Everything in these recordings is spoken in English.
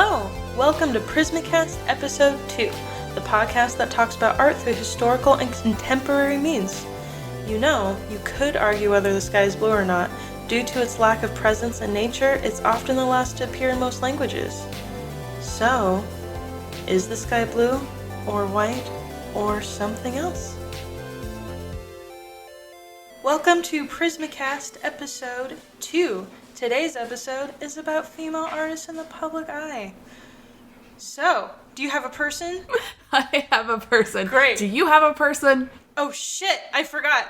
Hello! Welcome to Prismacast Episode 2, the podcast that talks about art through historical and contemporary means. You know, you could argue whether the sky is blue or not. Due to its lack of presence in nature, it's often the last to appear in most languages. So, is the sky blue, or white, or something else? Welcome to Prismacast Episode 2. Today's episode is about female artists in the public eye. So, do you have a person? I have a person. Great. Do you have a person? Oh shit, I forgot.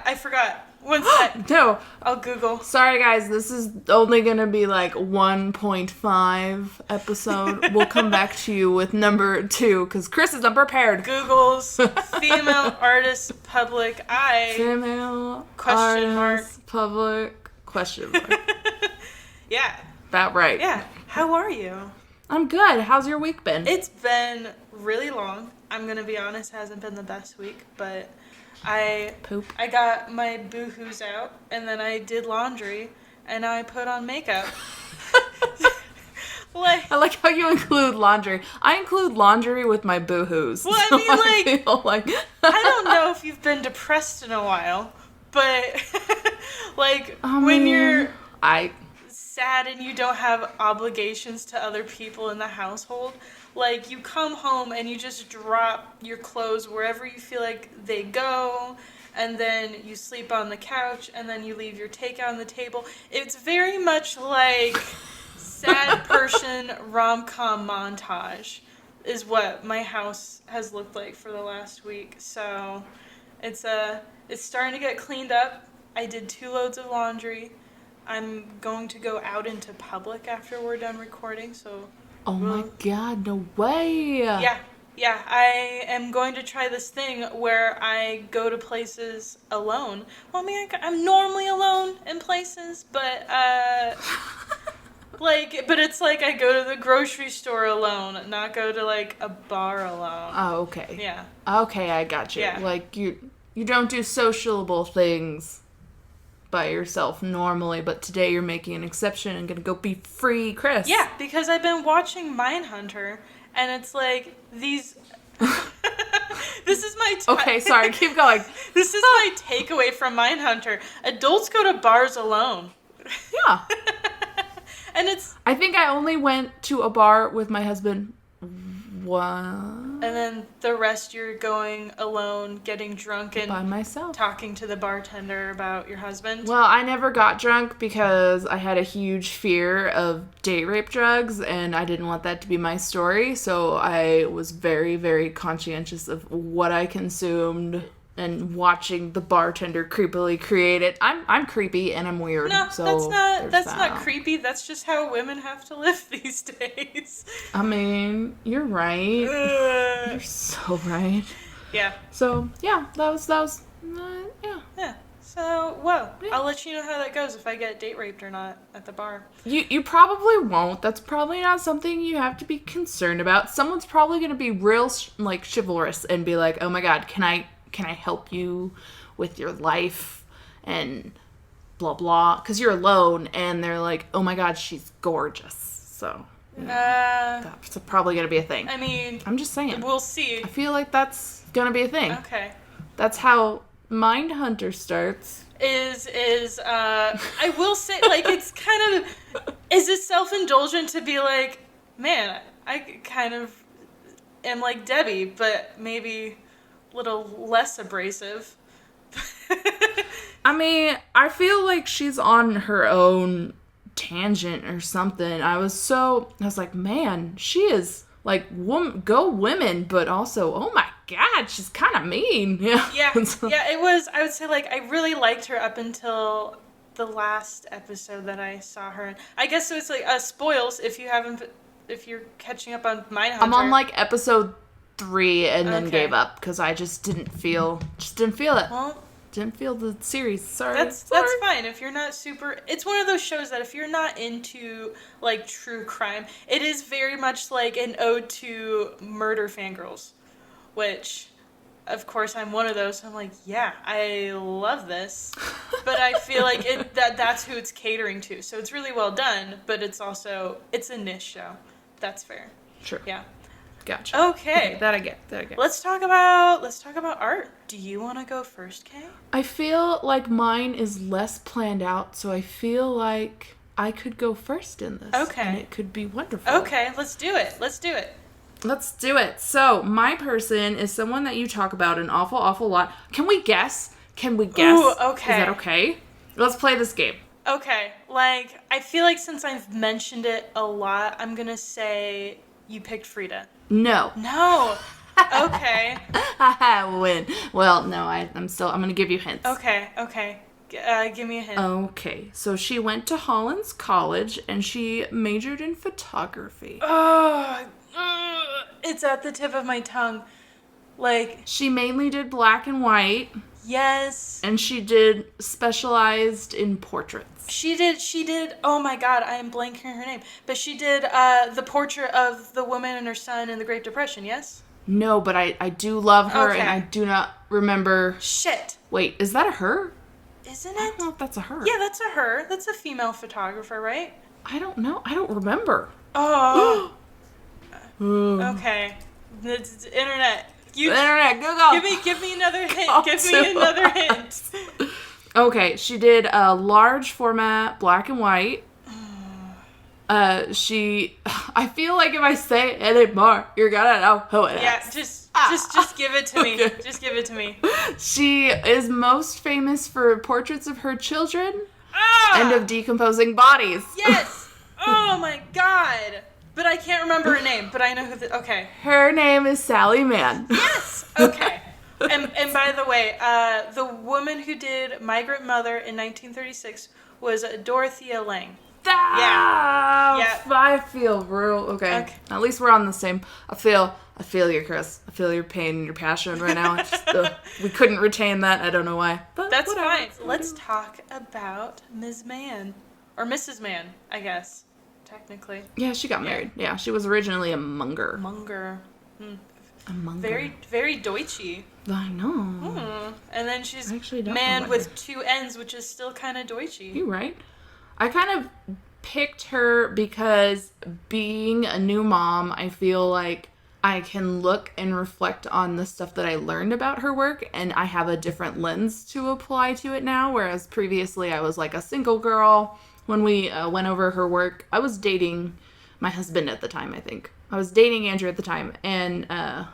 One sec. No. I'll Google. Sorry guys, this is only gonna be like 1.5 episode. We'll come back to you with number 2, because Kris is unprepared. Google's female artist public eye. Female Question mark. artist, public, question mark. Yeah. About right. Yeah. How are you? I'm good. How's your week been? It's been really long. I'm gonna be honest, hasn't been the best week, but I got my boohoos out, and then I did laundry, and I put on makeup. I like how you include laundry. I include laundry with my boohoos. Well, I mean, I feel like I don't know if you've been depressed in a while, but when you're sad and you don't have obligations to other people in the household, like, you come home and you just drop your clothes wherever you feel like they go, and then you sleep on the couch, and then you leave your takeout on the table. It's very much like sad person rom-com montage is what my house has looked like for the last week. So it's starting to get cleaned up. I did 2 loads of laundry. I'm going to go out into public after we're done recording, so... Oh my god, no way! Yeah, I am going to try this thing where I go to places alone. Well, I mean, I'm normally alone in places, but, but it's like I go to the grocery store alone, not go to, like, a bar alone. Oh, okay. Yeah. Okay, I got you. Yeah. Like, you don't do sociable things by yourself normally, but today you're making an exception and gonna go be free, Kris. Yeah, because I've been watching Mindhunter, and it's like, these... This is my... Okay, sorry, keep going. This is my takeaway from Mindhunter. Adults go to bars alone. Yeah. And it's... I think I only went to a bar with my husband once. And then the rest you're going alone, getting drunk, and by myself, talking to the bartender about your husband. Well, I never got drunk because I had a huge fear of date rape drugs, and I didn't want that to be my story, so I was very, very conscientious of what I consumed and watching the bartender creepily create it. I'm creepy and I'm weird. No, so that's not creepy. That's just how women have to live these days. I mean, you're right. You're so right. Yeah. So yeah, that was yeah. Yeah. So, well, yeah. I'll let you know how that goes if I get date raped or not at the bar. You probably won't. That's probably not something you have to be concerned about. Someone's probably gonna be real chivalrous and be like, oh my god, can I help you with your life and blah blah, because you're alone, and they're like, oh my god, she's gorgeous. So that's probably gonna be a thing. I mean, I'm just saying, we'll see. I feel like that's gonna be a thing. Okay. That's how Mindhunter starts. I will say, like, it's kind of, is it self-indulgent to be like, man, I kind of am like Debbie, but maybe a little less abrasive. I mean, I feel like she's on her own tangent or something. I was like, man, she is like, go women, but also, oh my god, she's kind of mean. Yeah. Yeah, it was, I would say, like, I really liked her up until the last episode that I saw her in. I guess so. It's like, spoils if you're catching up on Mindhunter. I'm on like episode 3 and then gave up because I just didn't feel it. Well, didn't feel the series. Sorry. That's fine. If you're not it's one of those shows that if you're not into, like, true crime, it is very much like an ode to murder fangirls, which, of course, I'm one of those. So I'm like, yeah, I love this, but I feel like that's who it's catering to. So it's really well done, but it's a niche show. That's fair. True. Yeah. Gotcha. Okay. That I get. Let's talk about art. Do you want to go first, Kay? I feel like mine is less planned out, so I feel like I could go first in this. Okay. And it could be wonderful. Okay, let's do it. Let's do it. So, my person is someone that you talk about an awful lot. Can we guess? Ooh, okay. Is that okay? Let's play this game. Okay, like, I feel like since I've mentioned it a lot, I'm gonna say you picked Frida. No. Okay. I win. Well, no, I'm gonna give you hints. Okay. Give me a hint. Okay, so she went to Hollins College, and she majored in photography. Oh, it's at the tip of my tongue. Like... She mainly did black and white. Yes. And she did specialized in portraits. She did, oh my god, I am blanking her name. But she did the portrait of the woman and her son in the Great Depression, yes? No, but I do love her, okay. And I do not remember... Shit. Wait, is that a her? Isn't it? I don't know if that's a her. Yeah, that's a her. That's a female photographer, right? I don't know. I don't remember. Oh. Okay. The internet. Internet, Google. Give me another hint. Give me another hint. Okay, she did a large format black and white. I feel like if I say it anymore, you're gonna know who it is. Yeah, just give it to me. Okay. Just give it to me. She is most famous for portraits of her children and of decomposing bodies. Yes. Oh my god. But I can't remember her name, but I know who okay. Her name is Sally Mann. Yes! Okay. And by the way, the woman who did Migrant Mother in 1936 was Dorothea Lange. Yeah. I feel real okay. At least we're on the same. I feel you, Kris. I feel your pain and your passion right now. We couldn't retain that. I don't know why. But that's whatever. Fine. Let's talk about Ms. Mann. Or Mrs. Mann, I guess. Technically. Yeah, she got married. Yeah, she was originally a Munger. A Munger. Very, very Deutsche. I know. And then she's Mann with two N's, which is still kind of Deutsche. You're right. I kind of picked her because being a new mom, I feel like I can look and reflect on the stuff that I learned about her work, and I have a different lens to apply to it now, whereas previously I was like a single girl. When we went over her work, I was dating my husband at the time, I think. I was dating Andrew at the time, and I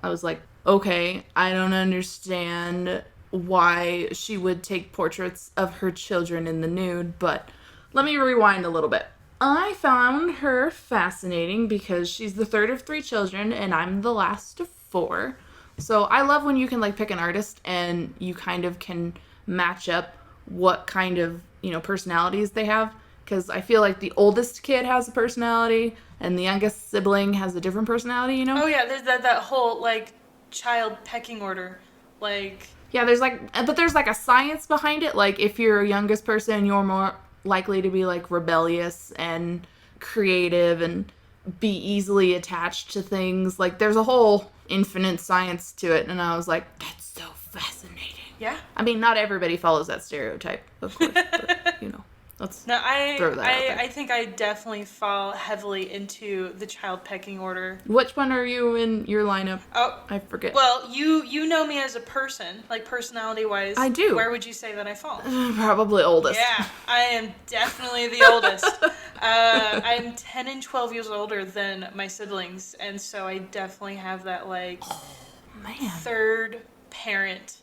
was like, okay, I don't understand why she would take portraits of her children in the nude, but let me rewind a little bit. I found her fascinating because she's the third of 3 children, and I'm the last of 4. So I love when you can, like, pick an artist and you kind of can match up what kind of, personalities they have. Because I feel like the oldest kid has a personality and the youngest sibling has a different personality, Oh, yeah, there's that whole, like, child pecking order. Like... Yeah, there's a science behind it. Like, if you're a youngest person, you're more likely to be, like, rebellious and creative and be easily attached to things. Like, there's a whole infinite science to it. And I was like, that's so fascinating. Yeah. I mean, not everybody follows that stereotype, of course, but, let's throw that out there. I think I definitely fall heavily into the child pecking order. Which one are you in your lineup? Oh. I forget. Well, you know me as a person, like personality-wise. I do. Where would you say that I fall? Probably oldest. Yeah, I am definitely the oldest. I'm 10 and 12 years older than my siblings, and so I definitely have that, like, third parent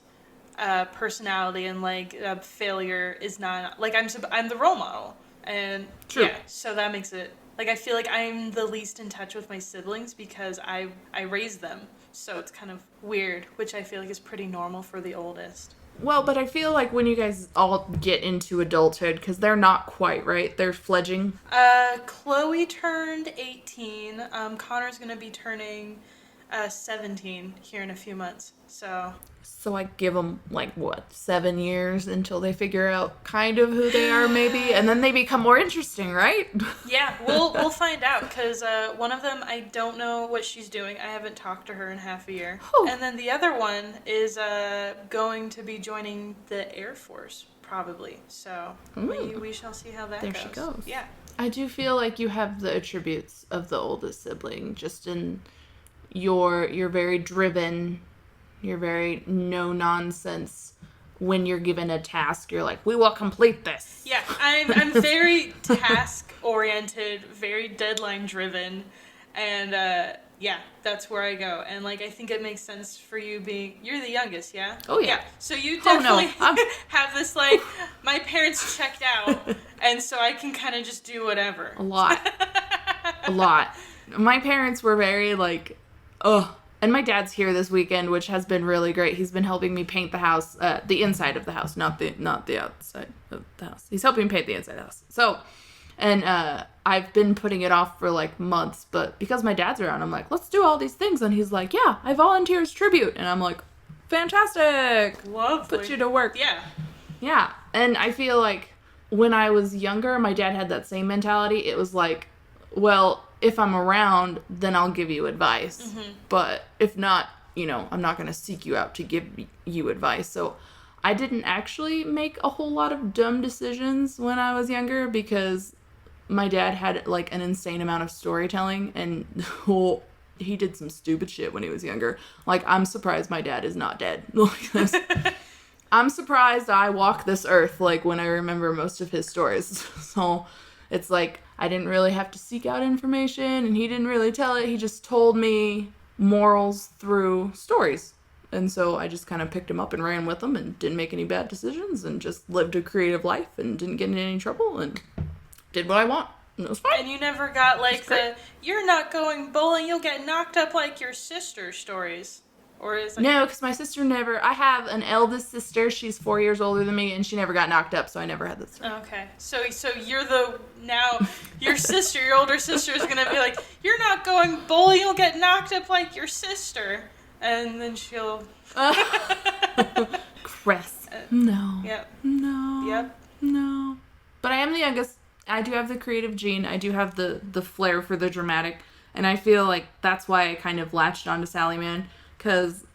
personality, and like failure is not like I'm the role model, and True. Yeah, so that makes it like I feel like I'm the least in touch with my siblings because I raised them, so it's kind of weird, which I feel like is pretty normal for the oldest. Well, but I feel like when you guys all get into adulthood, because they're not quite, right? They're fledging. Chloe turned 18. Connor's gonna be turning 17 here in a few months. So I give them, 7 years until they figure out kind of who they are, maybe? And then they become more interesting, right? Yeah, we'll find out, because one of them, I don't know what she's doing. I haven't talked to her in half a year. Oh. And then the other one is going to be joining the Air Force, probably. So we shall see how that goes. There she goes. Yeah. I do feel like you have the attributes of the oldest sibling, just in you're very driven, you're very no nonsense. When you're given a task, you're like, we will complete this. Yeah, I'm very task oriented, very deadline driven, and yeah, that's where I go. And like, I think it makes sense for you you're the youngest, yeah? Oh yeah. So you definitely have this like, my parents checked out, and so I can kind of just do whatever. A lot. My parents were very like, ugh. And my dad's here this weekend, which has been really great. He's been helping me paint the house, the inside of the house, not the outside of the house. He's helping me paint the inside of the house. So, and I've been putting it off for like months, but because my dad's around, I'm like, let's do all these things. And he's like, yeah, I volunteer as tribute. And I'm like, fantastic. Lovely. Put you to work. Yeah. Yeah. And I feel like when I was younger, my dad had that same mentality. It was like, well, if I'm around, then I'll give you advice. Mm-hmm. But if not, I'm not going to seek you out to give you advice. So I didn't actually make a whole lot of dumb decisions when I was younger because my dad had like an insane amount of storytelling and he did some stupid shit when he was younger. Like, I'm surprised my dad is not dead. I'm surprised I walk this earth, like, when I remember most of his stories. So it's like, I didn't really have to seek out information, and he didn't really tell it. He just told me morals through stories. And so I just kind of picked him up and ran with him and didn't make any bad decisions and just lived a creative life and didn't get in any trouble and did what I want. And it was fine. And you never got, like, you're not going bowling, you'll get knocked up like your sister stories. Or is No, because my sister never... I have an eldest sister. She's 4 years older than me, and she never got knocked up, so I never had this story. Okay. So you're your sister, your older sister is going to be like, you're not going bowling, you'll get knocked up like your sister. And then she'll... Kris. No. Yep. No. Yep. No. But I am the youngest. I do have the creative gene. I do have the flair for the dramatic. And I feel like that's why I kind of latched onto Sally Mann. Because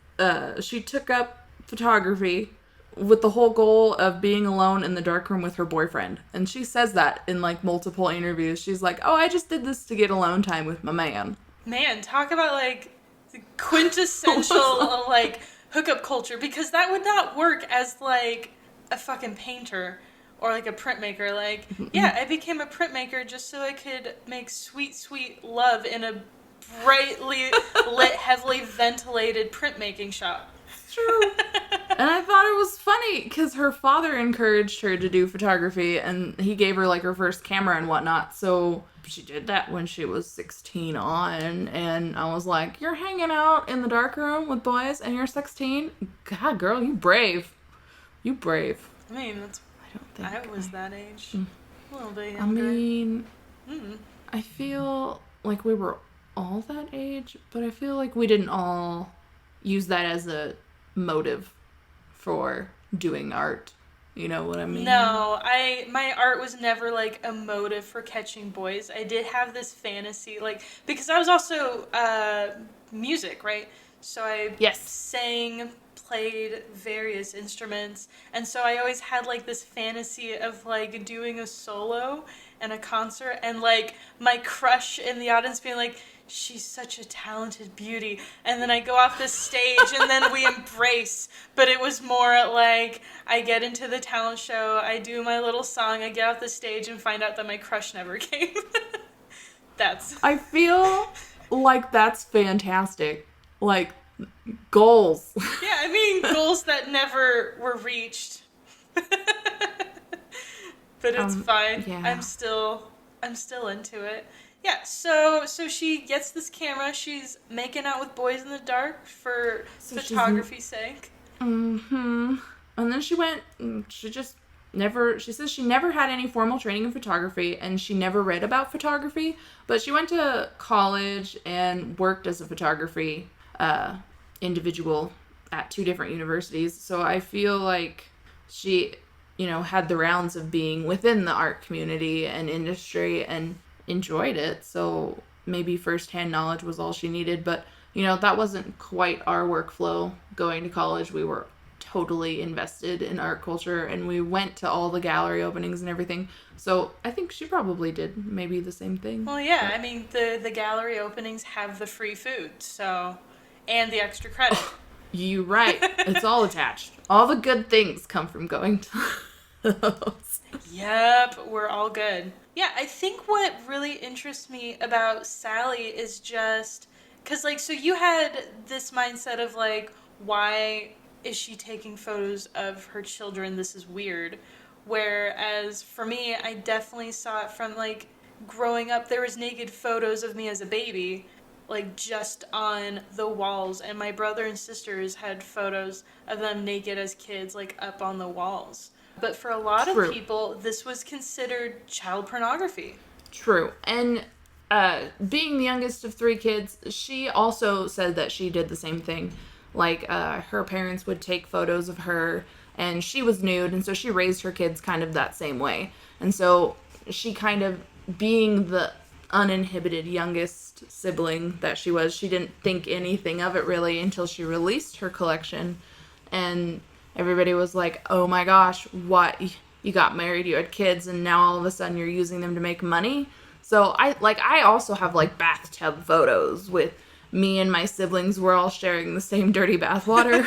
she took up photography with the whole goal of being alone in the darkroom with her boyfriend. And she says that in, like, multiple interviews. She's like, oh, I just did this to get alone time with my man. Man, talk about, like, the quintessential, like, hookup culture. Because that would not work as, like, a fucking painter or, like, a printmaker. Like, yeah, I became a printmaker just so I could make sweet, sweet love in a brightly lit, heavily ventilated printmaking shop. It's true. And I thought it was funny because her father encouraged her to do photography and he gave her like her first camera and whatnot. So she did that when she was 16 on. And I was like, you're hanging out in the darkroom with boys and you're 16? God, girl, you brave. You brave. I mean, I was that age. A little bit younger. I mean, I feel like we were all that age, but I feel like we didn't all use that as a motive for doing art. You know what I mean? No, my art was never like a motive for catching boys. I did have this fantasy, like, because I was also music, right? So I sang, played various instruments, and so I always had like this fantasy of like doing a solo and a concert, and like my crush in the audience being like, she's such a talented beauty, and then I go off this stage and then we embrace. But it was more like I get into the talent show, I do my little song, I get off the stage and find out that my crush never came. I feel like that's fantastic. Like, goals. Yeah, I mean, goals that never were reached. But it's fine. Yeah. I'm still into it. Yeah, so she gets this camera. She's making out with boys in the dark for photography's sake. Mm-hmm. And then she says she never had any formal training in photography, and she never read about photography, but she went to college and worked as a photography individual at 2 different universities. So I feel like she, had the rounds of being within the art community and industry and enjoyed it. So maybe firsthand knowledge was all she needed. But, that wasn't quite our workflow going to college. We were totally invested in art culture, and we went to all the gallery openings and everything. So I think she probably did maybe the same thing. Well, yeah, but I mean, the gallery openings have the free food, so, and the extra credit. You're right. It's all attached. All the good things come from going to those. Yep, we're all good. Yeah, I think what really interests me about Sally is just, because, like, so you had this mindset of, like, why is she taking photos of her children? This is weird. Whereas for me, I definitely saw it from, like, growing up, there was naked photos of me as a baby, like, just on the walls, and my brother and sisters had photos of them naked as kids, like, up on the walls. But for a lot of people, this was considered child pornography. True. And being the youngest of 3 kids, she also said that she did the same thing. Like, her parents would take photos of her, and she was nude, and so she raised her kids kind of that same way. And so she kind of, being the uninhibited youngest sibling that she was, she didn't think anything of it really until she released her collection. And everybody was like, oh my gosh, what? You got married, you had kids, and now all of a sudden you're using them to make money? So I also have, like, bathtub photos with me and my siblings. We're all sharing the same dirty bathwater.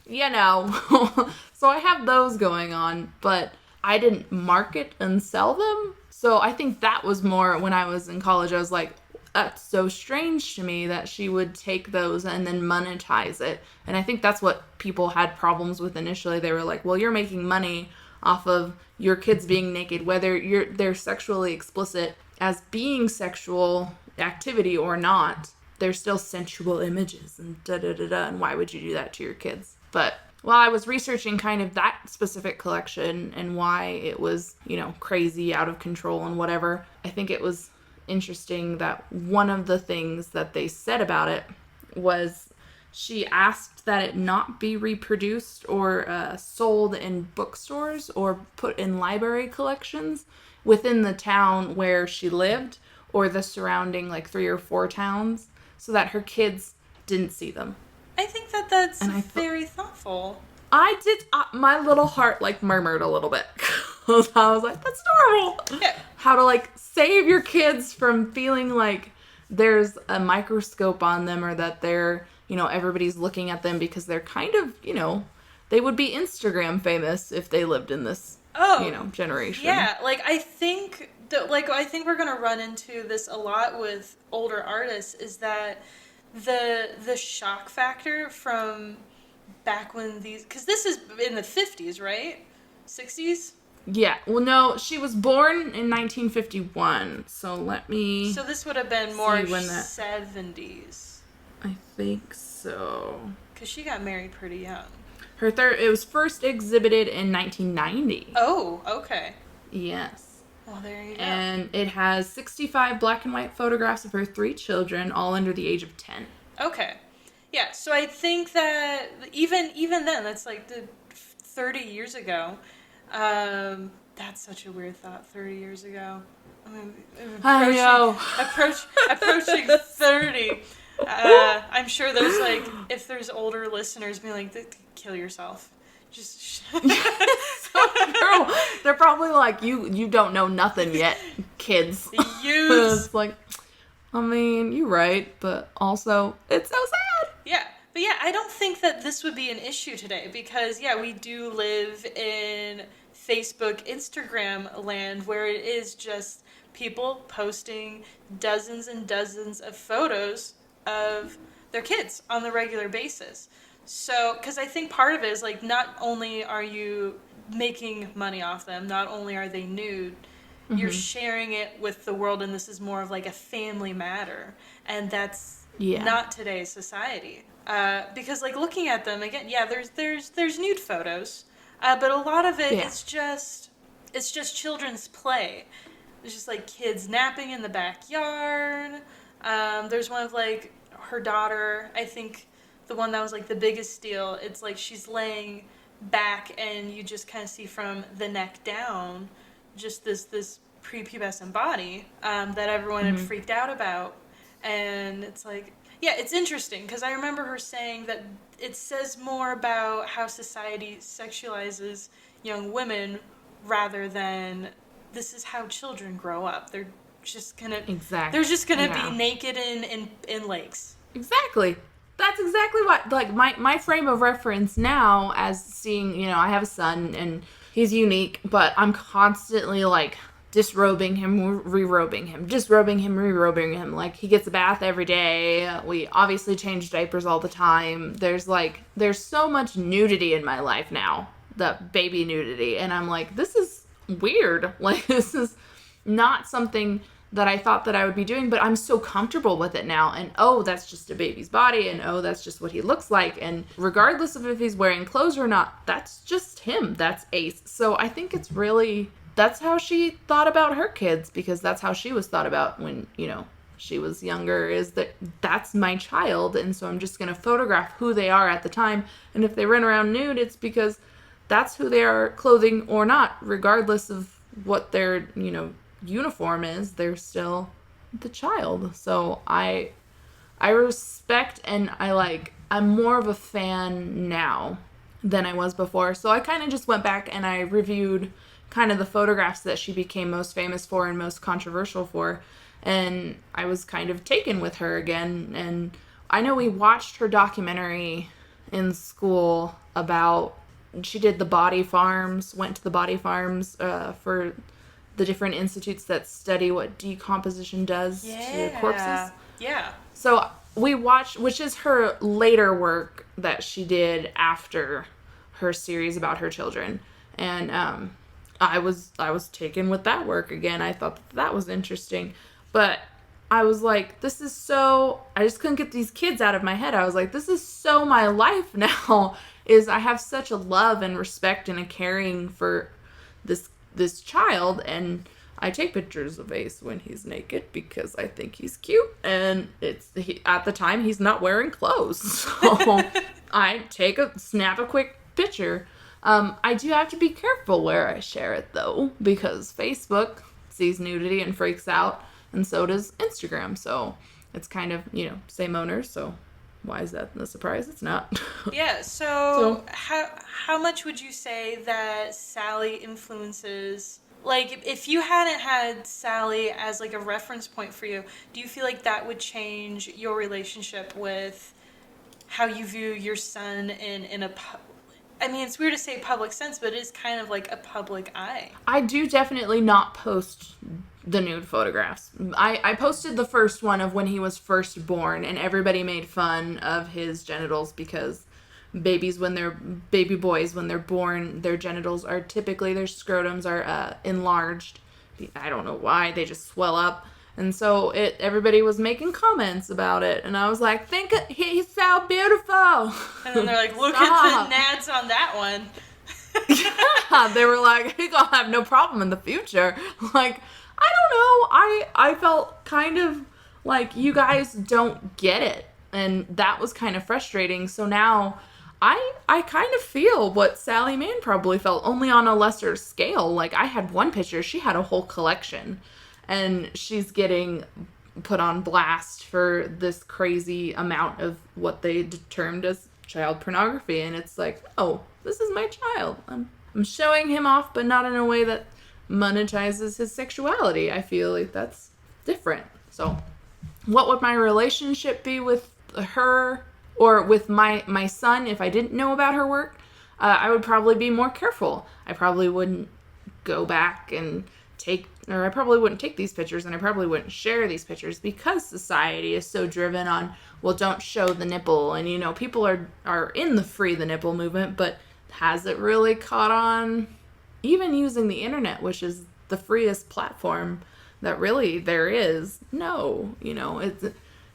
You know. So I have those going on, but I didn't market and sell them. So I think that was more when I was in college. I was like, that's so strange to me that she would take those and then monetize it. And I think that's what people had problems with initially. They were like, well, you're making money off of your kids being naked, whether they're sexually explicit as being sexual activity or not. They're still sensual images and da-da-da-da, and why would you do that to your kids? But while I was researching kind of that specific collection and why it was, you know, crazy, out of control and whatever, I think it was interesting that one of the things that they said about it was she asked that it not be reproduced or sold in bookstores or put in library collections within the town where she lived or the surrounding, like, 3 or 4 towns, so that her kids didn't see them. I think that's very thoughtful. I did, my little heart, like, murmured a little bit. I was like, that's normal. Yeah. How to, like, save your kids from feeling like there's a microscope on them or that they're, you know, everybody's looking at them because they're kind of, you know, they would be Instagram famous if they lived in this, you know, generation. Yeah, like, I think we're going to run into this a lot with older artists is that the shock factor from back when because this is in the 50s, right? 60s? Yeah. Well, no, she was born in 1951. So let me. So this would have been more 70s. I think so. Because she got married pretty young. It was first exhibited in 1990. Oh, okay. Yes. Well, there you go. And it has 65 black and white photographs of her 3 children, all under the age of 10. Okay. Yeah, so I think that even then, that's like 30 years ago. That's such a weird thought, 30 years ago. I know. Approaching 30. I'm sure there's, like, if there's older listeners being like, kill yourself. Just Girl, they're probably like, you don't know nothing yet, kids. It's like, I mean, you're right, but also, it's so sad. Yeah, but yeah, I don't think that this would be an issue today because, yeah, we do live in Facebook, Instagram land where it is just people posting dozens and dozens of photos of their kids on the regular basis. So, because I think part of it is, like, not only are you making money off them, not only are they nude, you're sharing it with the world, and this is more of, like, a family matter. And that's not today's society. Because, like, looking at them, again, yeah, there's nude photos, but a lot of it it's just children's play. It's just, like, kids napping in the backyard. There's one of, like, her daughter, I think the one that was, like, the biggest deal, it's like she's laying back and you just kind of see from the neck down just this prepubescent body that everyone had freaked out about. And it's like, Yeah, it's interesting because I remember her saying that it says more about how society sexualizes young women rather than this is how children grow up. They're just gonna be naked in lakes. Exactly. That's exactly what, like, my frame of reference now as seeing, I have a son and he's unique, but I'm constantly, like, disrobing him, re-robing him, disrobing him, re-robing him. Like, he gets a bath every day. We obviously change diapers all the time. There's so much nudity in my life now, the baby nudity. And I'm like, this is weird. Like, this is not something that I thought that I would be doing, but I'm so comfortable with it now. And that's just a baby's body, and that's just what he looks like. And regardless of if he's wearing clothes or not, that's just him. That's Ace. So I think it's really, that's how she thought about her kids, because that's how she was thought about when, she was younger, is that's my child. And so I'm just going to photograph who they are at the time. And if they run around nude, it's because that's who they are, clothing or not, regardless of what their, uniform is, they're still the child. So I respect, and I'm more of a fan now than I was before. So I kind of just went back and I reviewed kind of the photographs that she became most famous for and most controversial for, and I was kind of taken with her again. And I know we watched her documentary in school about, she did the body farms, went to the body farms for the different institutes that study what decomposition does to corpses. Yeah. So we watched, which is her later work that she did after her series about her children. And I was taken with that work again. I thought that was interesting. But I was like, this is so, I just couldn't get these kids out of my head. I was like, this is so my life now, is I have such a love and respect and a caring for this child, and I take pictures of Ace when he's naked because I think he's cute, and at the time he's not wearing clothes, so I snap a quick picture. I do have to be careful where I share it though, because Facebook sees nudity and freaks out, and so does Instagram, so it's kind of, same owners, so why is that a surprise? It's not. Yeah, so how much would you say that Sally influences, like, if you hadn't had Sally as, like, a reference point for you, do you feel like that would change your relationship with how you view your son in a, I mean, it's weird to say public sense, but it is kind of like a public eye. I do definitely not post the nude photographs. I posted the first one of when he was first born, and everybody made fun of his genitals because baby boys, when they're born, their genitals are typically, their scrotums are enlarged. I don't know why, they just swell up. And so everybody was making comments about it, and I was like, he's so beautiful. And then they're like, look at the nads on that one. Yeah, they were like, he's gonna have no problem in the future. Like, I don't know, I felt kind of like you guys don't get it, and that was kind of frustrating. So now I kind of feel what Sally Mann probably felt, only on a lesser scale. Like, I had one picture, she had a whole collection, and she's getting put on blast for this crazy amount of what they determined as child pornography. And it's like, oh, this is my child. I'm showing him off, but not in a way that monetizes his sexuality. I feel like that's different. So what would my relationship be with her or with my son if I didn't know about her work? I would probably be more careful. I probably wouldn't go back and I probably wouldn't take these pictures, and I probably wouldn't share these pictures because society is so driven on, well, don't show the nipple. And, people are in the free the nipple movement, but has it really caught on? Even using the internet, which is the freest platform that really there is, no.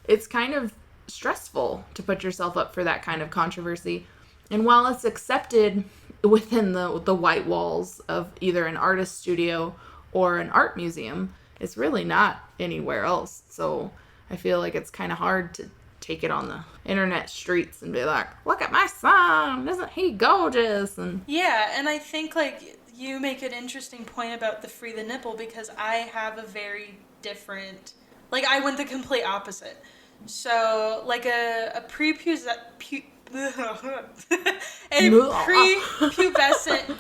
It's kind of stressful to put yourself up for that kind of controversy. And while it's accepted within the white walls of either an artist studio or an art museum, it's really not anywhere else. So I feel like it's kind of hard to take it on the internet streets and be like, look at my son, isn't he gorgeous? And yeah, and I think, like, you make an interesting point about the free the nipple, because I have a very different, like, I went the complete opposite. So, like a prepubescent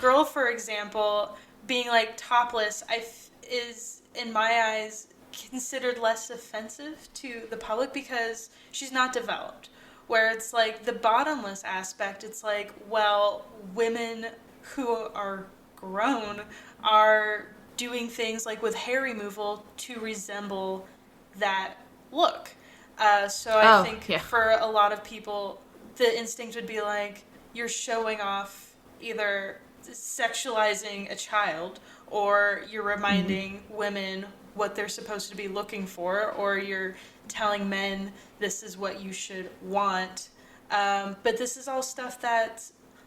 girl, for example, being like topless, is in my eyes considered less offensive to the public because she's not developed. Where it's like the bottomless aspect, it's like, well, women who are grown are doing things like with hair removal to resemble that look. So I think for a lot of people, the instinct would be like, you're showing off, either sexualizing a child, or you're reminding women what they're supposed to be looking for, or you're telling men this is what you should want. But this is all stuff that,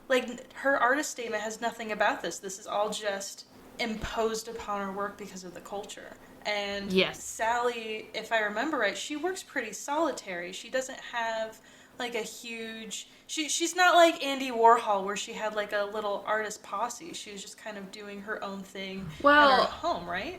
like, her artist statement has nothing about this. This is all just imposed upon her work because of the culture. And Sally, if I remember right, she works pretty solitary. She doesn't have like a huge... She's not like Andy Warhol, where she had like a little artist posse. She was just kind of doing her own thing at her own home, right?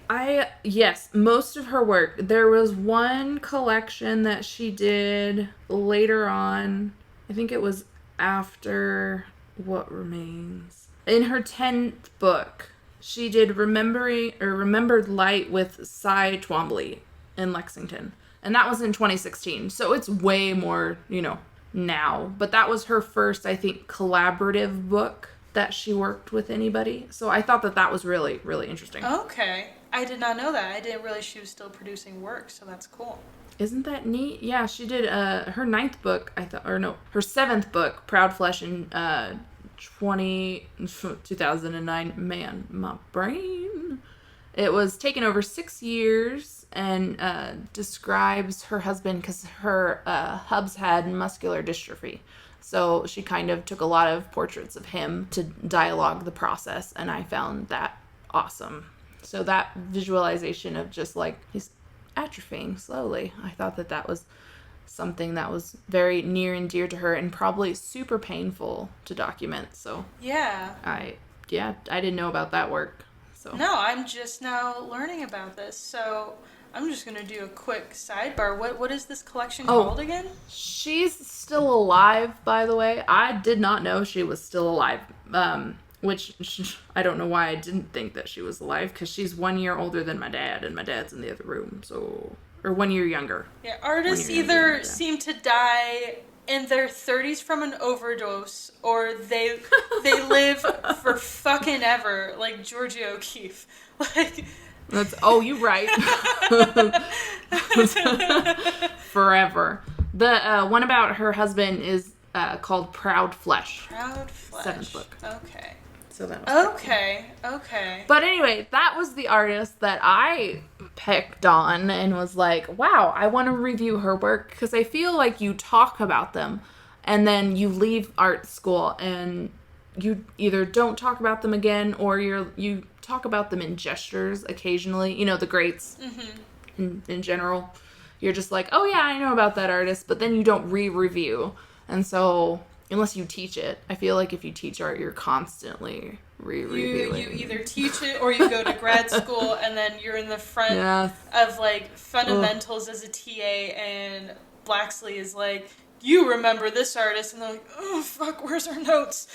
Yes, most of her work. There was one collection that she did later on. I think it was after What Remains. In her 10th book, she did Remembered Light with Cy Twombly in Lexington. And that was in 2016. So it's way more, now. But that was her first, I think, collaborative book that she worked with anybody. So I thought that was really, really interesting. Okay. I did not know that. I didn't realize she was still producing work, so that's cool. Isn't that neat? Yeah, she did her 9th book, her 7th book, Proud Flesh, in 2009. Man, my brain. It was taken over 6 years and describes her husband, because her hubs had muscular dystrophy. So she kind of took a lot of portraits of him to dialogue the process, and I found that awesome. So that visualization of just like he's atrophying slowly, I thought that was something that was very near and dear to her and probably super painful to document. So I didn't know about that work. So no, I'm just now learning about this. So I'm just gonna do a quick sidebar. What is this collection called again? She's still alive, by the way. I did not know she was still alive. Which I don't know why I didn't think that she was alive, because she's 1 year older than my dad, and my dad's in the other room, or 1 year younger. Yeah, artists either seem to die in their 30s from an overdose, or they live for fucking ever, like Georgia O'Keeffe. Like you're right. Forever. The one about her husband is called Proud Flesh. Proud Flesh. 7th book. Okay. So that was okay. But anyway, that was the artist that I picked on and was like, wow, I want to review her work, because I feel like you talk about them and then you leave art school and you either don't talk about them again, or you talk about them in gestures occasionally, the greats in general. You're just like, oh yeah, I know about that artist, but then you don't re-review. And so unless you teach it, I feel like if you teach art, you're constantly re-reviewing. You either teach it or you go to grad school and then you're in the front of like fundamentals as a TA, and Blacksley is like, you remember this artist, and they're like, oh fuck, where's our notes?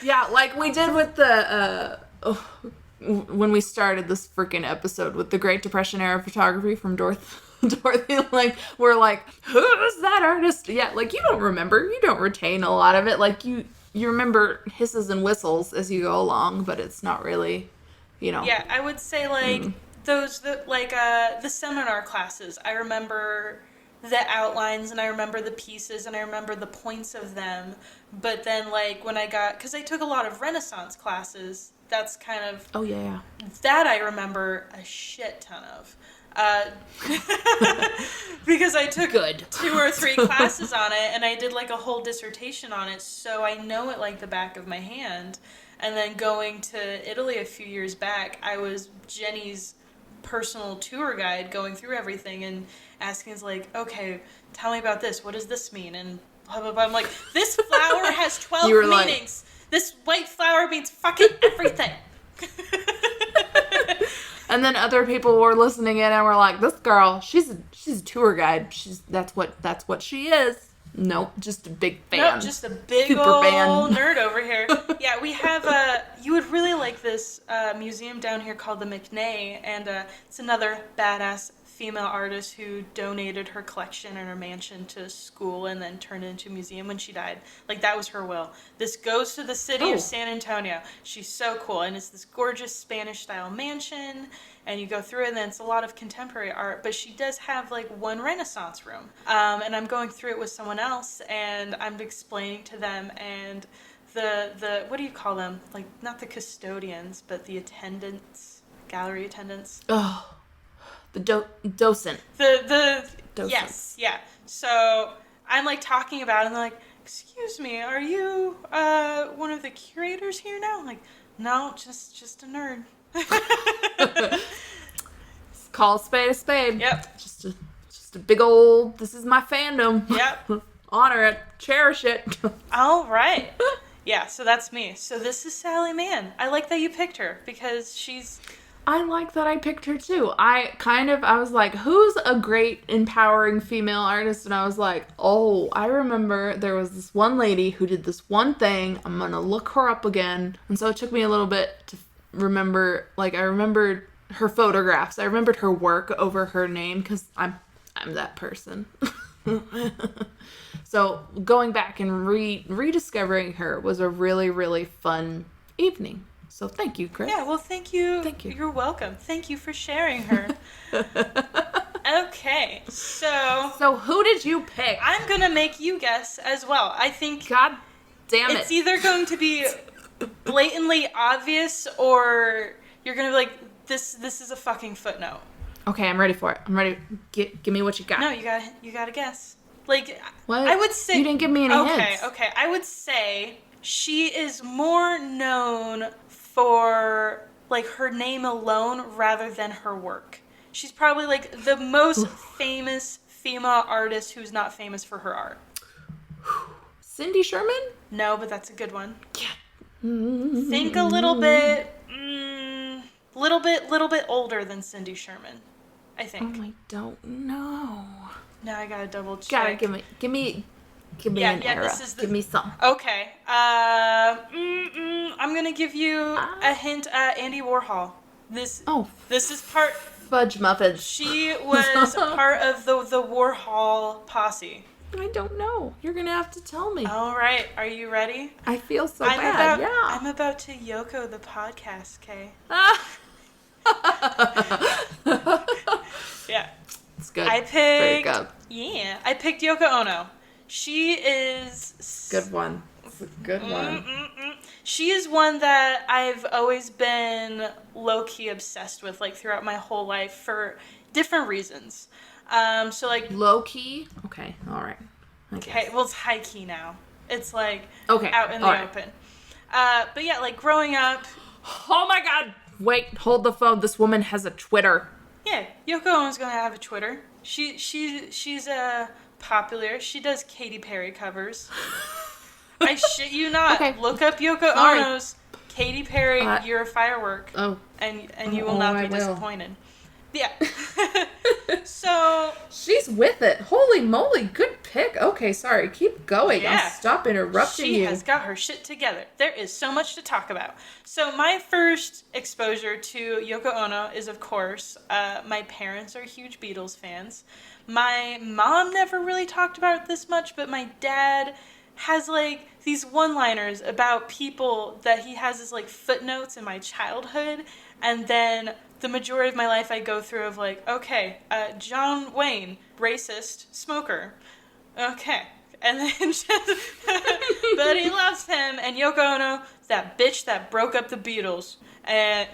Yeah, like we did with the when we started this freaking episode with the Great Depression era photography from Dorothy, like, we're like, who's that artist? Yeah, like, you don't remember. You don't retain a lot of it. Like, you remember hisses and whistles as you go along, but it's not really, Yeah, I would say, like, the seminar classes, I remember the outlines, and I remember the pieces, and I remember the points of them. But then, like, because I took a lot of Renaissance classes, that's kind of... Oh, yeah. That I remember a shit ton of. Because I took 2 or 3 classes on it, and I did like a whole dissertation on it, so I know it like the back of my hand. And then going to Italy a few years back, I was Jenny's personal tour guide, going through everything and asking, like, okay, tell me about this, what does this mean, and blah blah blah. I'm like, this flower has 12 meanings. This white flower means fucking everything. And then other people were listening in and were like, this girl, she's she's a tour guide. That's what she is. Nope, just a big fan. Nope, just a big super old fan. nerd over here. Yeah, we have you would really like this museum down here called the McNay, and it's another badass female artist who donated her collection and her mansion to school and then turned it into a museum when she died. Like, that was her will. This goes to the city of San Antonio. She's so cool, and it's this gorgeous Spanish-style mansion, and you go through it, and then it's a lot of contemporary art, but she does have, like, one Renaissance room. And I'm going through it with someone else, and I'm explaining to them, and the what do you call them? Like, not the custodians, but the attendants, gallery attendants. Oh. The docent. The docent. Yes, yeah. So I'm like talking about it, and they're like, "Excuse me, are you one of the curators here now?" I'm like, "No, just a nerd." Call a spade a spade. Yep. Just a big old. This is my fandom. Yep. Honor it, cherish it. All right. Yeah. So that's me. So this is Sally Mann. I like that you picked her because she's. I like that I picked her too. I was like, who's a great empowering female artist? And I was like, oh, I remember there was this one lady who did this one thing. I'm going to look her up again. And so it took me a little bit to remember, like, I remembered her photographs. I remembered her work over her name because I'm that person. So going back and rediscovering her was a really, really fun evening. So thank you, Kris. Yeah, well, thank you. Thank you. You're welcome. Thank you for sharing her. Okay, so who did you pick? I'm going to make you guess as well. I think God damn it. It's either going to be blatantly obvious or you're going to be like, this is a fucking footnote. Okay, I'm ready for it. I'm ready. Give me what you got. No, you got to guess. Like, what? I would say... You didn't give me any hints. Okay. I would say she is more known for, like, her name alone rather than her work. She's probably, like, the most famous female artist who's not famous for her art. Cindy Sherman? No, but that's a good one. Yeah. Think a little bit, little bit older than Cindy Sherman, I think. Oh, I don't know. Now I gotta double check. Gotta give me an era. This is give me some. Okay. I'm gonna give you a hint. Andy Warhol. This is part. Fudge muffins. She was part of the Warhol posse. I don't know. You're gonna have to tell me. All right. Are you ready? I feel so bad. I'm about to Yoko'd the podcast, Kay. Yeah. It's good. I picked. Very good. Yeah. I picked Yoko Ono. She is... Good one. It's a good one. She is one that I've always been low-key obsessed with, like, throughout my whole life for different reasons. So, like... Low-key? Okay, alright. Okay, well, it's high-key now. It's, like, okay. out in the open. But, yeah, like, growing up... Oh, my God! Wait, hold the phone. This woman has a Twitter. Yeah, Yoko Ono's gonna have a Twitter. She's popular. She does Katy Perry covers. I shit you not. Okay. Look up Yoko Ono's Katy Perry, You're a Firework. Oh. And you will not be disappointed. Yeah. So. She's with it. Holy moly, good pick. Okay, sorry. Keep going. Yeah. I'll stop interrupting you. She has got her shit together. There is so much to talk about. So my first exposure to Yoko Ono is, of course, my parents are huge Beatles fans. My mom never really talked about it this much, but my dad has, like, these one-liners about people that he has as, like, footnotes in my childhood, and then the majority of my life I go through of, like, okay, John Wayne, racist, smoker. Okay. And then just, but he loves him, and Yoko Ono, that bitch that broke up the Beatles. And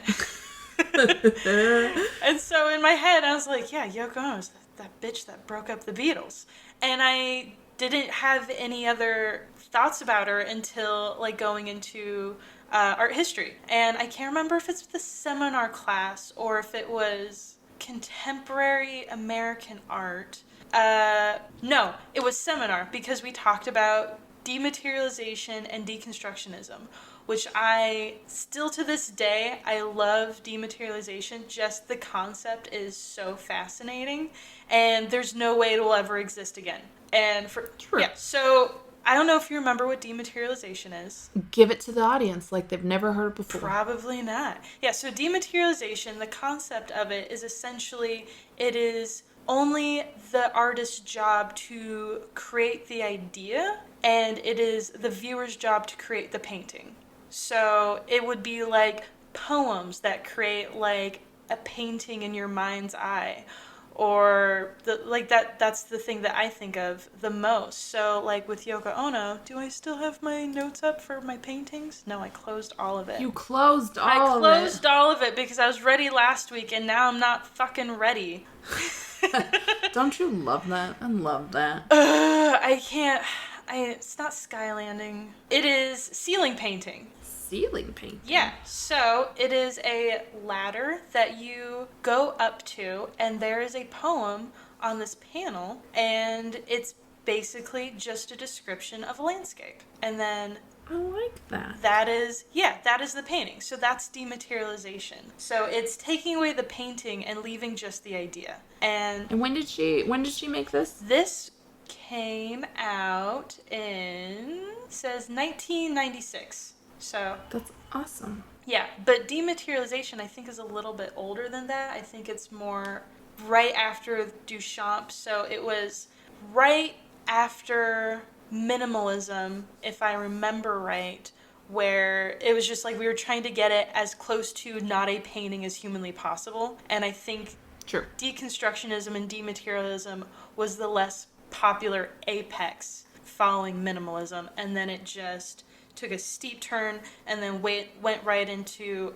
and so in my head, I was like, yeah, Yoko Ono's that bitch that broke up the Beatles. And I didn't have any other thoughts about her until, like, going into art history. And I can't remember if it's the seminar class or if it was contemporary American art. No, it was seminar because we talked about dematerialization and deconstructionism. which I still to this day, I love dematerialization. Just the concept is so fascinating, and there's no way it will ever exist again. And so I don't know if you remember what dematerialization is. Give it to the audience like they've never heard it before. Probably not. Yeah, so dematerialization, the concept of it is essentially it is only the artist's job to create the idea, and it is the viewer's job to create the painting. So it would be like poems that create like a painting in your mind's eye, or that's the thing that I think of the most. So like with Yoko Ono, do I still have my notes up for my paintings? No, I closed all of it. You closed all of it. I closed all of it because I was ready last week and now I'm not fucking ready. Don't you love that? I love that. I can't. It's not skylanding. It is ceiling painting. Ceiling painting? Yeah. So it is a ladder that you go up to, and there is a poem on this panel, and it's basically just a description of a landscape. And then I like that. That is the painting. So that's dematerialization. So it's taking away the painting and leaving just the idea. And when did she make this? This came out in, says 1996. So that's awesome. Yeah, but dematerialization I think is a little bit older than that. I think it's more right after Duchamp. So it was right after minimalism, if I remember right, where it was just like we were trying to get it as close to not a painting as humanly possible. And I think deconstructionism and dematerialism was the less popular apex following minimalism, and then it just took a steep turn and then went right into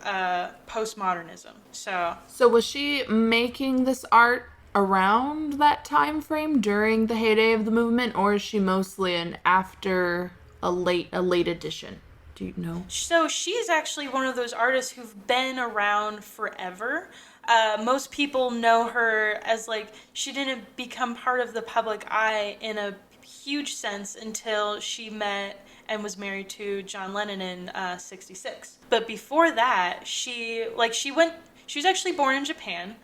postmodernism. So was she making this art around that time frame during the heyday of the movement, or is she mostly an after a late edition? Do you know? So she's actually one of those artists who've been around forever. Most people know her as like she didn't become part of the public eye in a huge sense until she met and was married to John Lennon in 1966. But before that, she was actually born in Japan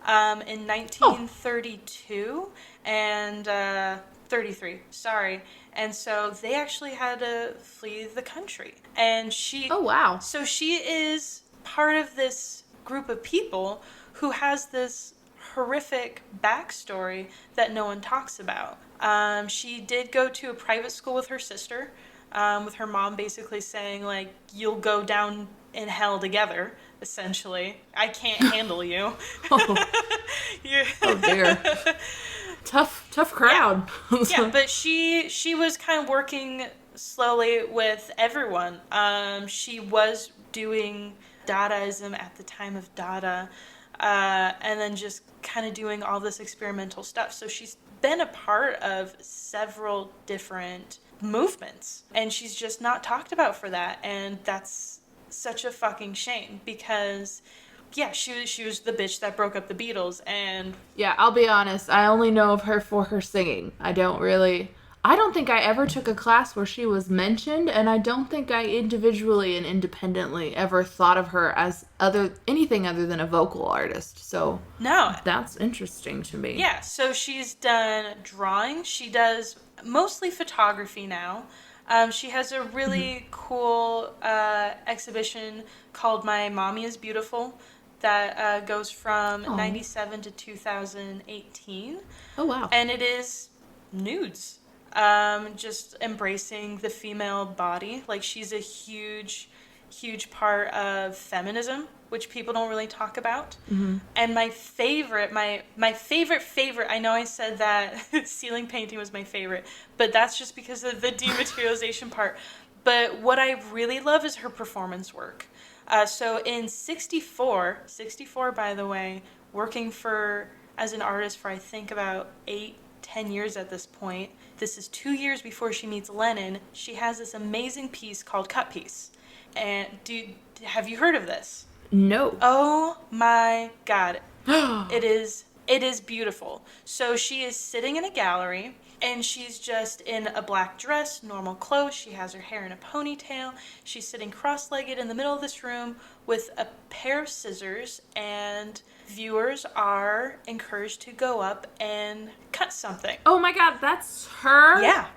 in 1932 and 33. Sorry. And so they actually had to flee the country. And she... Oh, wow. So she is part of this group of people who has this horrific backstory that no one talks about. She did go to a private school with her sister, with her mom basically saying, like, you'll go down in hell together, essentially. I can't handle you. Oh dear. Tough crowd. Yeah, but she was kind of working slowly with everyone. She was doing Dadaism at the time of Dada, and then just kind of doing all this experimental stuff. So she's been a part of several different movements, and she's just not talked about for that, and that's such a fucking shame because she was the bitch that broke up the Beatles. And yeah, I'll be honest, I only know of her for her singing. I don't think I ever took a class where she was mentioned, and I don't think I individually and independently ever thought of her as anything other than a vocal artist. So no, that's interesting to me. Yeah, so she's done drawing. She does mostly photography now. She has a really cool exhibition called My Mommy is Beautiful that goes from 97 to 2018. Oh, wow. And it is nudes. Just embracing the female body. Like, she's a huge part of feminism, which people don't really talk about. Mm-hmm. And my favorite, I know I said that ceiling painting was my favorite, but that's just because of the dematerialization part. But what I really love is her performance work. So in 64, by the way, working as an artist for I think about 8-10 years at this point. This is 2 years before she meets Lennon. She has this amazing piece called Cut Piece. And have you heard of this? No. Oh my God. It is beautiful. So she is sitting in a gallery, And she's just in a black dress, normal clothes. She has her hair in a ponytail. She's sitting cross-legged in the middle of this room with a pair of scissors, and viewers are encouraged to go up and cut something. Oh my god, that's her? Yeah.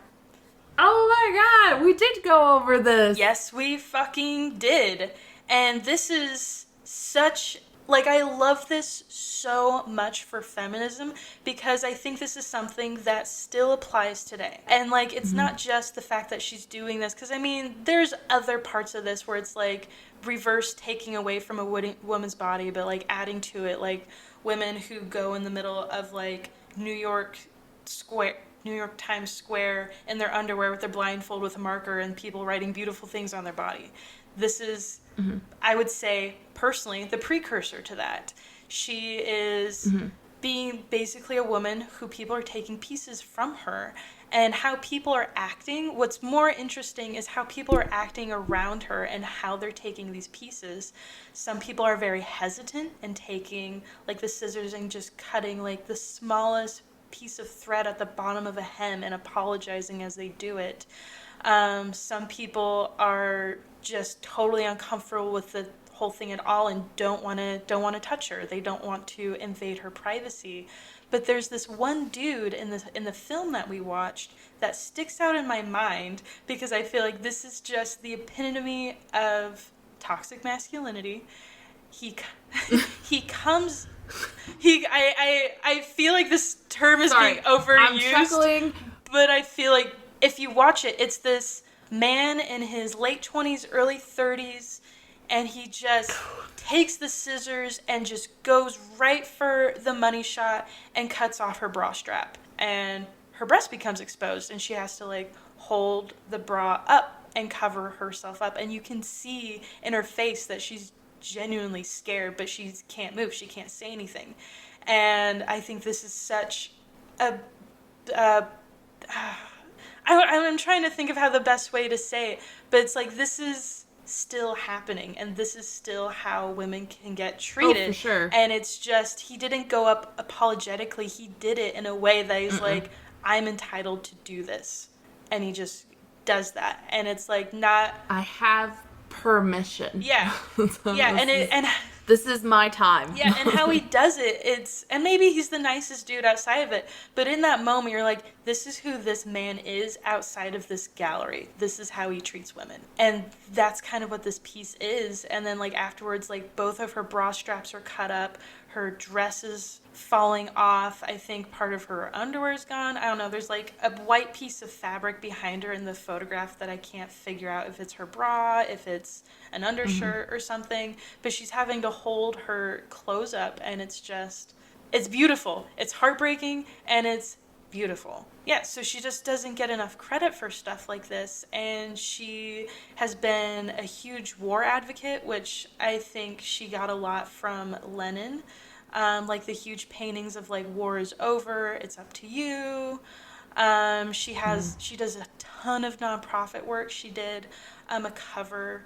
Oh my god, we did go over this. Yes, we fucking did. And this is such... Like, I love this so much for feminism because I think this is something that still applies today. And, like, it's not just the fact that she's doing this, because, I mean, there's other parts of this where it's, like, reverse taking away from a woman's body, but, like, adding to it, like, women who go in the middle of, like, New York Times Square in their underwear with their blindfold with a marker and people writing beautiful things on their body. This is, I would say, personally, the precursor to that. She is being basically a woman who people are taking pieces from her, and how people are acting. What's more interesting is how people are acting around her and how they're taking these pieces. Some people are very hesitant and taking, like, the scissors and just cutting, like, the smallest piece of thread at the bottom of a hem and apologizing as they do it. Some people are just totally uncomfortable with the whole thing at all and don't want to touch her. They don't want to invade her privacy. But there's this one dude in the film that we watched that sticks out in my mind because I feel like this is just the epitome of toxic masculinity. I feel like this term is being overused. I'm chuckling. But I feel like if you watch it, it's this man in his late 20s, early 30s, and he just takes the scissors and just goes right for the money shot and cuts off her bra strap. And her breast becomes exposed, and she has to, like, hold the bra up and cover herself up. And you can see in her face that she's genuinely scared, but she can't move. She can't say anything. And I think this is such a... I'm trying to think of how the best way to say it, but it's like this is still happening, and this is still how women can get treated. Oh, for sure. And it's just, he didn't go up apologetically. He did it in a way that he's like, I'm entitled to do this. And he just does that. And it's like not... I have permission. Yeah. And this is my time. Yeah, and how he does it, and maybe he's the nicest dude outside of it, but in that moment you're like, this is who this man is outside of this gallery. This is how he treats women. And that's kind of what this piece is. And then, like, afterwards, like, both of her bra straps are cut up, her dress is falling off, I think part of her underwear is gone. I don't know, there's like a white piece of fabric behind her in the photograph that I can't figure out if it's her bra, if it's an undershirt or something, but she's having to hold her clothes up, and it's beautiful. It's heartbreaking, and it's beautiful. Yeah, so she just doesn't get enough credit for stuff like this, and she has been a huge war advocate, which I think she got a lot from Lenin. Like the huge paintings of, like, war is over, it's up to you. She does a ton of nonprofit work. She did a cover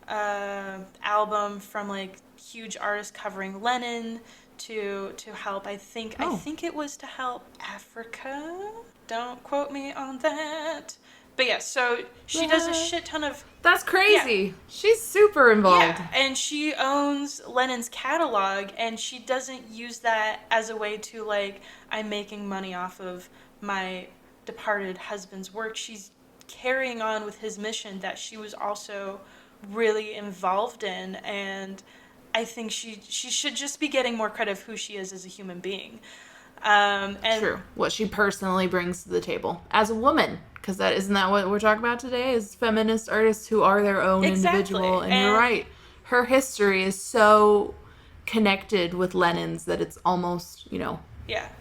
album from, like, huge artists covering Lenin to help. I think it was to help Africa. Don't quote me on that. But yeah, so she does a shit ton of... That's crazy. Yeah. She's super involved. Yeah, and she owns Lenin's catalog, and she doesn't use that as a way to, like, I'm making money off of my departed husband's work. She's carrying on with his mission that she was also really involved in, and I think she should just be getting more credit of who she is as a human being. And true. What she personally brings to the table as a woman, because isn't that what we're talking about today? Is feminist artists who are their own individual. And you're right. Her history is so connected with Lenin's that it's almost,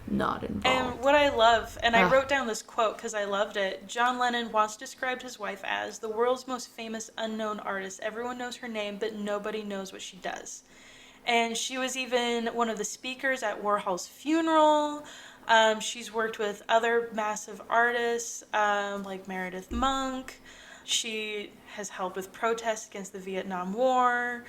not involved. And what I love, and I wrote down this quote because I loved it. John Lennon once described his wife as the world's most famous unknown artist. Everyone knows her name, but nobody knows what she does. And she was even one of the speakers at Warhol's funeral. She's worked with other massive artists, like Meredith Monk. She has helped with protests against the Vietnam War.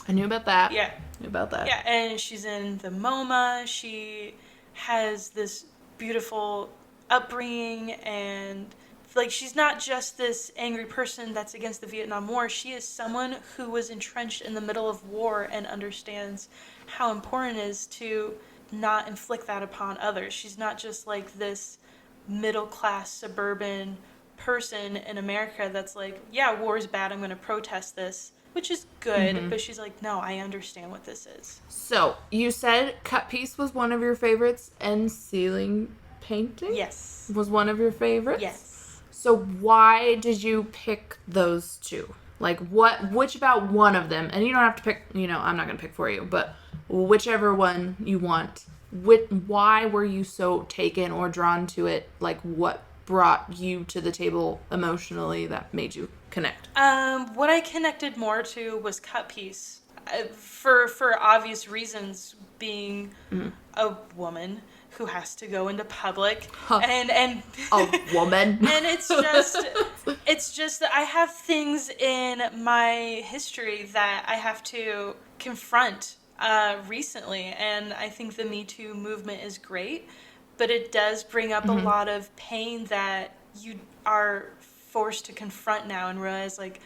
I knew about that. Yeah. Knew about that. Yeah, and she's in the MoMA. She has this beautiful upbringing, and like she's not just this angry person that's against the Vietnam War. She is someone who was entrenched in the middle of war and understands how important it is to not inflict that upon others. She's not just like this middle class suburban person in America that's like, yeah, war is bad, I'm going to protest this, which is good, but she's like, no, I understand what this is. So you said cut piece was one of your favorites, and ceiling painting was one of your favorites? Yes. So why did you pick those two? Like, which about one of them, and you don't have to pick, I'm not going to pick for you, but whichever one you want, why were you so taken or drawn to it? Like, what brought you to the table emotionally that made you connect? What I connected more to was cut piece. For obvious reasons, being a woman who has to go into public and a woman. And it's just that I have things in my history that I have to confront recently, and I think the Me Too movement is great, but it does bring up a lot of pain that you are forced to confront now and realize, like,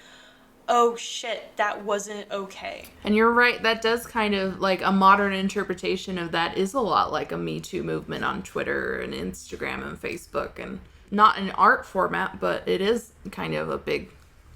oh shit, that wasn't okay. And you're right, that does kind of, like, a modern interpretation of that is a lot like a Me Too movement on Twitter and Instagram and Facebook, and not in art format, but it is kind of a big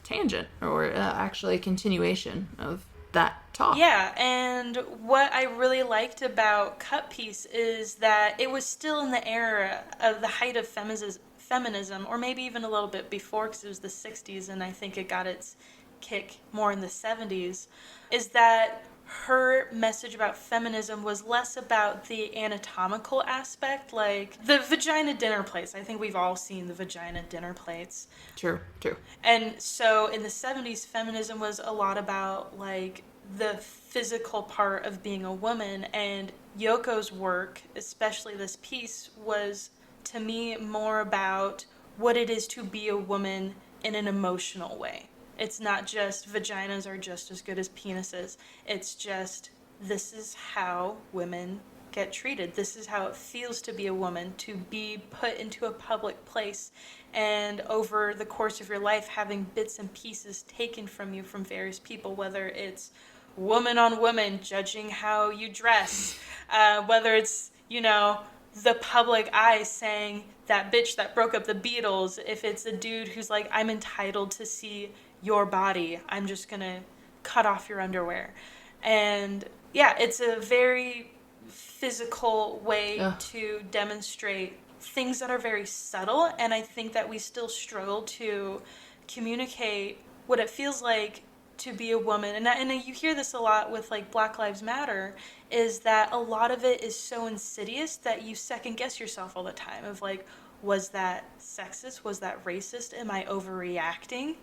tangent, or actually a continuation of that talk. Yeah, and what I really liked about Cut Piece is that it was still in the era of the height of feminism, or maybe even a little bit before, because it was the 60s, and I think it got its kick more in the 70s, is that her message about feminism was less about the anatomical aspect, like the vagina dinner plates. I think we've all seen the vagina dinner plates. True. And so in the 70s, feminism was a lot about, like, the physical part of being a woman, and Yoko's work, especially this piece, was, to me, more about what it is to be a woman in an emotional way. It's not just vaginas are just as good as penises. It's just, this is how women get treated. This is how it feels to be a woman, to be put into a public place, and over the course of your life having bits and pieces taken from you from various people, whether it's woman on woman judging how you dress, whether it's, the public eye saying that bitch that broke up the Beatles, if it's a dude who's like, I'm entitled to see your body, I'm just gonna cut off your underwear. And yeah, it's a very physical way to demonstrate things that are very subtle, and I think that we still struggle to communicate what it feels like to be a woman. And you hear this a lot with, like, Black Lives Matter, is that a lot of it is so insidious that you second guess yourself all the time of, like, was that sexist? Was that racist? Am I overreacting?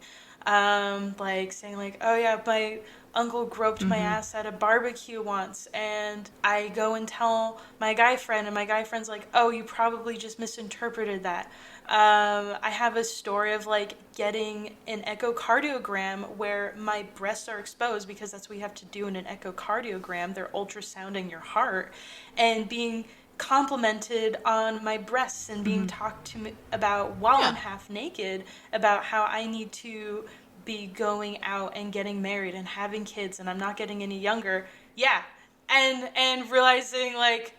Like saying, like, oh yeah, my uncle groped my ass at a barbecue once, and I go and tell my guy friend, and my guy friend's like, oh, you probably just misinterpreted that. I have a story of, like, getting an echocardiogram where my breasts are exposed, because that's what you have to do in an echocardiogram. They're ultrasounding your heart, and being complimented on my breasts and being talked to me about while I'm half naked about how I need to be going out and getting married and having kids, and I'm not getting any younger. Yeah. And realizing, like,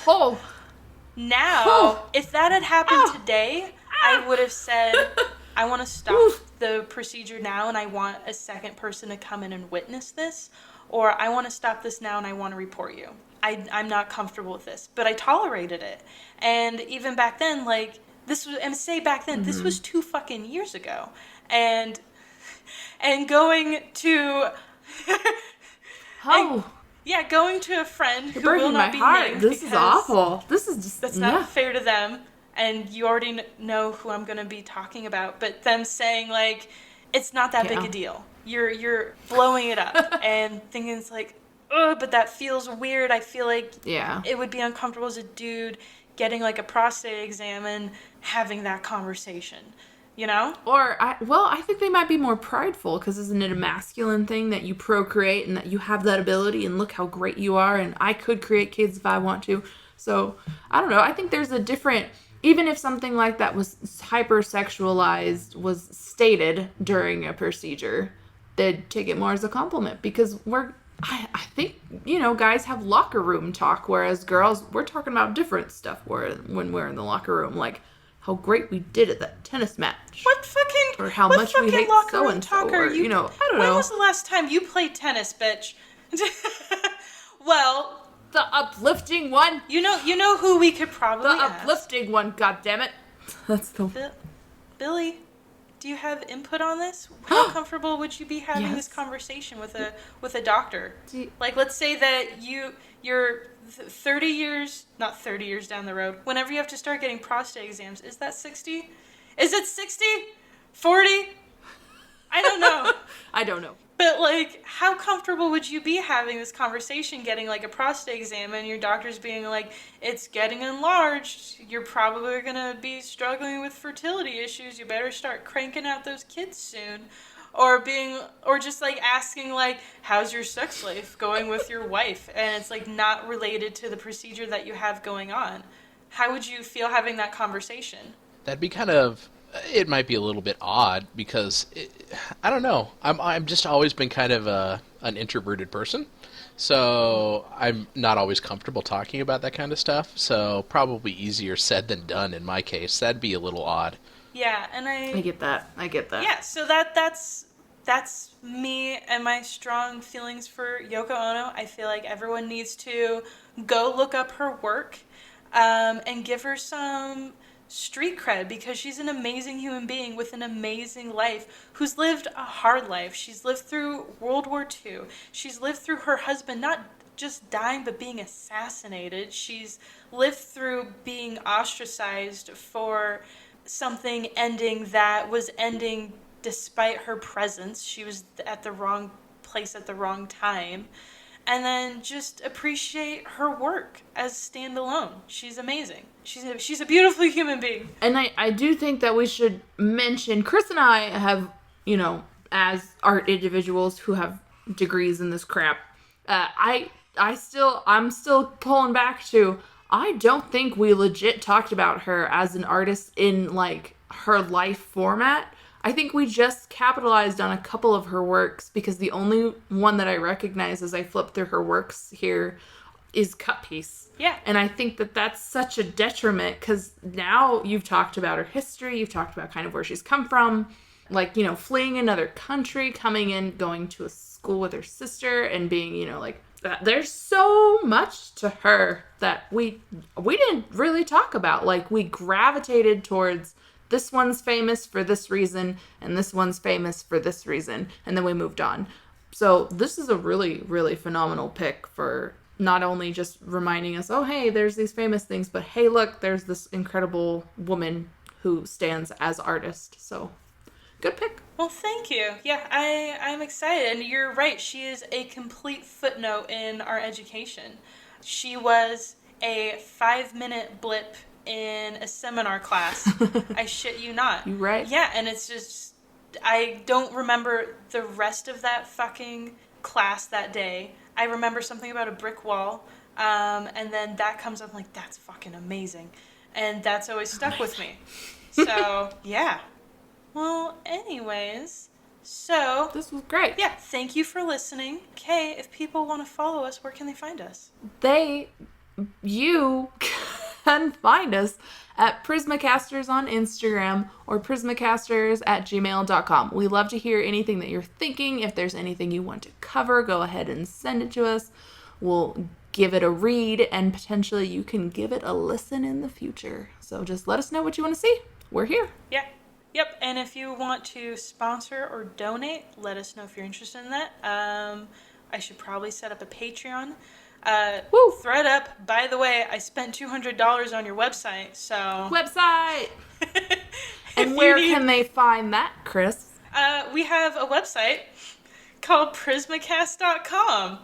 if that had happened today, I would have said, I want to stop the procedure now, and I want a second person to come in and witness this, or I want to stop this now and I want to report you. I'm not comfortable with this, but I tolerated it. And even back then, like, this was 2 fucking years ago. And going to going to a friend who will not be named. This is awful. This is just, that's not fair to them. And you already know who I'm going to be talking about, but them saying, like, it's not that big a deal. You're blowing it up and thinking it's like, oh, but that feels weird. I feel like it would be uncomfortable as a dude getting, like, a prostate exam and having that conversation, Or, I think they might be more prideful, because isn't it a masculine thing that you procreate and that you have that ability and look how great you are and I could create kids if I want to. So, I don't know. I think there's a different, even if something like that was hypersexualized, was stated during a procedure, they'd take it more as a compliment because I think, guys have locker room talk, whereas girls, we're talking about different stuff when we're in the locker room, like how great we did at that tennis match. Or how much we hate so-and-so, or, I don't know. When was the last time you played tennis, bitch? Well... The uplifting one. You know who we could probably ask. The uplifting one, goddammit. That's the... Billy, do you have input on this? How comfortable would you be having this conversation with a doctor? Like, let's say that you're 30 years, not 30 years down the road, whenever you have to start getting prostate exams, is that 60? Is it 60? 40? I don't know. I don't know. But, like, how comfortable would you be having this conversation, getting, like, a prostate exam, and your doctor's being like, it's getting enlarged, you're probably going to be struggling with fertility issues, you better start cranking out those kids soon. Or just, like, asking, like, how's your sex life going with your wife? And it's, like, not related to the procedure that you have going on. How would you feel having that conversation? That'd be kind of... It might be a little bit odd because I don't know. I'm just always been kind of an introverted person, so I'm not always comfortable talking about that kind of stuff. So probably easier said than done in my case. That'd be a little odd. Yeah, and I get that. Yeah, so that's me and my strong feelings for Yoko Ono. I feel like everyone needs to go look up her work, and give her some street cred, because she's an amazing human being with an amazing life who's lived a hard life. She's lived through World War II. She's lived through her husband not just dying but being assassinated. She's lived through being ostracized for something ending that was ending despite her presence. She was at the wrong place at the wrong time. And then just appreciate her work as standalone. She's amazing. She's a beautiful human being. And I do think that we should mention, Kris and I have, as art individuals who have degrees in this crap, I'm still pulling back to, I don't think we legit talked about her as an artist in, like, her life format. I think we just capitalized on a couple of her works, because the only one that I recognize as I flip through her works here is Cut Piece. Yeah. And I think that that's such a detriment, because now you've talked about her history, you've talked about kind of where she's come from, like, fleeing another country, coming in, going to a school with her sister, and being, like, there's so much to her that we didn't really talk about. Like, we gravitated towards, this one's famous for this reason, and this one's famous for this reason, and then we moved on. So this is a really, really phenomenal pick for not only just reminding us, oh, hey, there's these famous things, but hey, look, there's this incredible woman who stands as artist. So, good pick. Well, thank you. Yeah, I'm excited, and you're right. She is a complete footnote in our education. She was a 5-minute blip in a seminar class. I shit you not. You right. Yeah, and it's just, I don't remember the rest of that fucking class that day. I remember something about a brick wall, and then that comes up, I'm like, that's fucking amazing. And that's always stuck with me. So, yeah. Well, anyways, so... This was great. Yeah, thank you for listening. Kay, if people want to follow us, where can they find us? You can find us at Prismacasters on Instagram or prismacasters@gmail.com. We love to hear anything that you're thinking. If there's anything you want to cover, go ahead and send it to us. We'll give it a read, and potentially you can give it a listen in the future. So just let us know what you want to see. We're here. Yeah. Yep. And if you want to sponsor or donate, let us know if you're interested in that. I should probably set up a Patreon. Thread up. By the way, I spent $200 on your website, so... Website! And where can they find that, Kris? We have a website called Prismacast.com.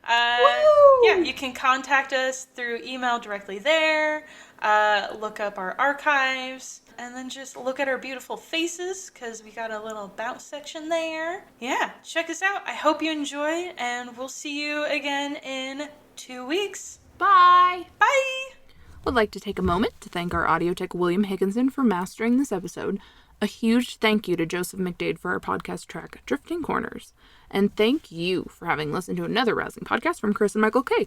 Yeah, you can contact us through email directly there, look up our archives, and then just look at our beautiful faces, because we got a little about section there. Yeah, check us out. I hope you enjoy, and we'll see you again in 2 weeks. Bye! Bye! would like to take a moment to thank our audio tech William Higginson for mastering this episode. A huge thank you to Joseph McDade for our podcast track, Drifting Corners. And thank you for having listened to another rousing podcast from Kris and Michael K.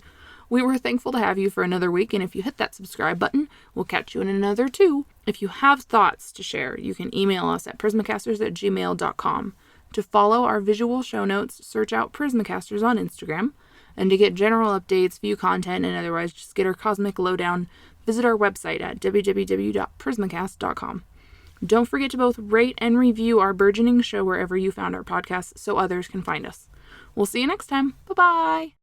We were thankful to have you for another week, and if you hit that subscribe button, we'll catch you in another 2. If you have thoughts to share, you can email us at prismacasters@gmail.com. To follow our visual show notes, search out Prismacasters on Instagram. And to get general updates, view content, and otherwise just get our cosmic lowdown, visit our website at www.prismacast.com. Don't forget to both rate and review our burgeoning show wherever you found our podcast so others can find us. We'll see you next time. Bye-bye!